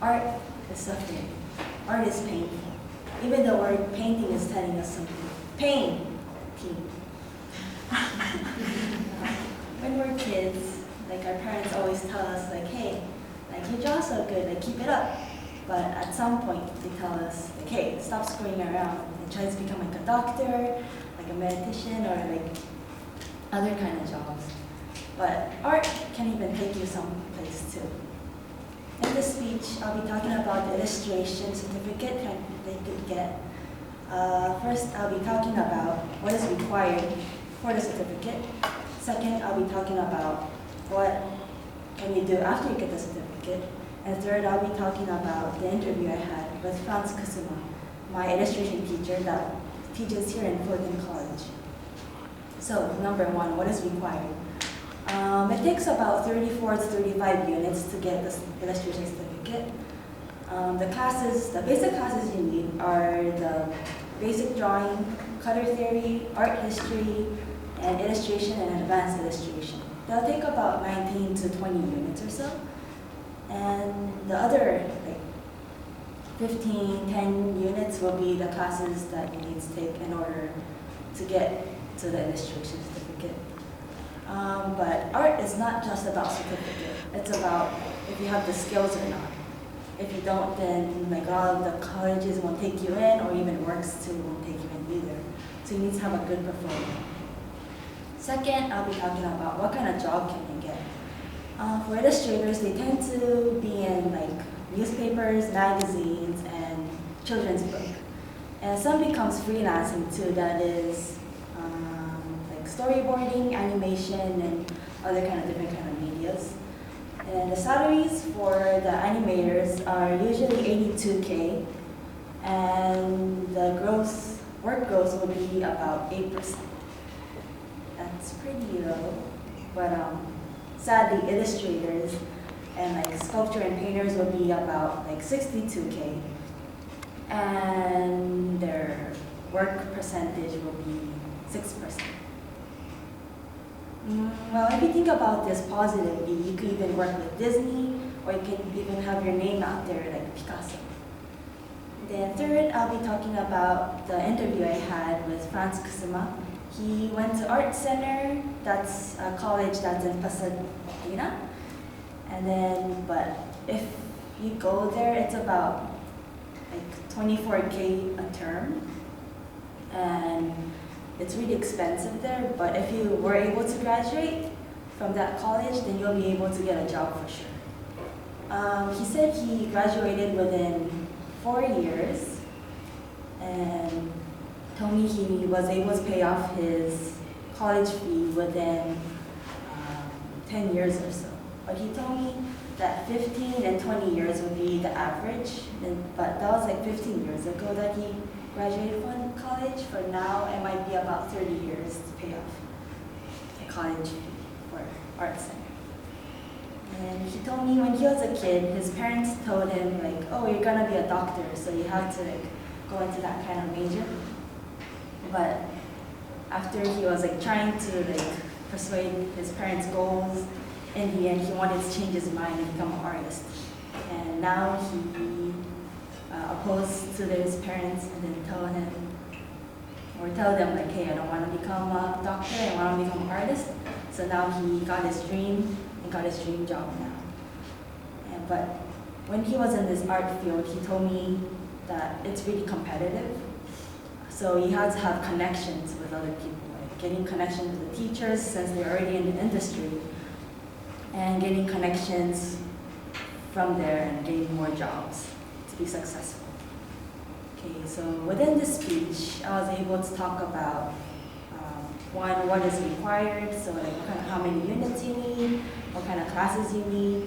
Art is suffering. Art is painful. Even the word painting is telling us something. Pain. When we're kids, like our parents always tell us, like, hey, like you draw so good, like keep it up. But at some point, they tell us, like, hey, stop screwing around and try to become like a doctor, like a mathematician, or like other kind of jobs. But art can even take you someplace too. In this speech, I'll be talking about the illustration certificate that they could get. First, I'll be talking about what is required for the certificate. Second, I'll be talking about what can you do after you get the certificate. And third, I'll be talking about the interview I had with Franz Kusuma, my illustration teacher that teaches here in Fulton College. So, number one, what is required? It takes about 34 to 35 units to get this illustration certificate. The basic classes you need are the basic drawing, color theory, art history, and illustration and advanced illustration. They'll take about 19 to 20 units or so. And the other, like 15, 10 units will be the classes that you need to take in order to get to the illustration certificate. But art is not just about certificate. It's about if you have the skills or not. If you don't, then like all of the colleges won't take you in, or even works too won't take you in either. So you need to have a good portfolio. Second, I'll be talking about what kind of job can you get. For illustrators, they tend to be in like newspapers, magazines, and children's book. And some becomes freelancing too, that is storyboarding, animation, and other different kind of medias. And the salaries for the animators are usually $82K, and the work gross will be about 8%. That's pretty low, but sadly, illustrators and like sculpture and painters will be about like 62K, and their work percentage will be 6%. Well, if you think about this positively, you could even work with Disney, or you can even have your name out there like Picasso. Then third, I'll be talking about the interview I had with Franz Kusuma. He went to Art Center, that's a college that's in Pasadena. And then, but if you go there, it's about like 24K a term. And it's really expensive there, but if you were able to graduate from that college, then you'll be able to get a job for sure. He said he graduated within 4 years, and told me he was able to pay off his college fee within 10 years or so. But he told me that 15 and 20 years would be the average, but that was like 15 years ago that he graduated from college. For now, it might be about 30 years to pay off a college fee for Art Center. And he told me when he was a kid, his parents told him like, oh, you're gonna be a doctor, so you have to like go into that kind of major. But after he was like trying to like persuade his parents' goals, in the end he wanted to change his mind and become an artist. And now he opposed to his parents and then tell them like, hey, I don't want to become a doctor, I want to become an artist. So now he got his dream and got his dream job now. But when he was in this art field, he told me that it's really competitive. So he had to have connections with other people, like getting connections with the teachers since they're already in the industry, and getting connections from there and getting more jobs to be successful. Okay, so within this speech, I was able to talk about one, what is required, so like how many units you need, what kind of classes you need,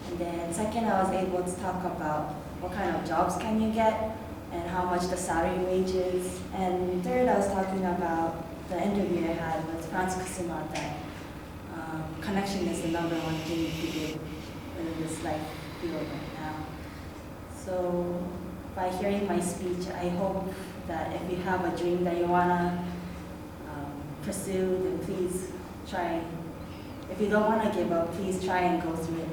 and then second, I was able to talk about what kind of jobs can you get, and how much the salary wage is, and third, I was talking about the interview I had with Franz Kusuma, that connection is the number one thing you can do in this life field right now. So by hearing my speech, I hope that if you have a dream that you wanna pursue, then please try. If you don't wanna give up, please try and go through it.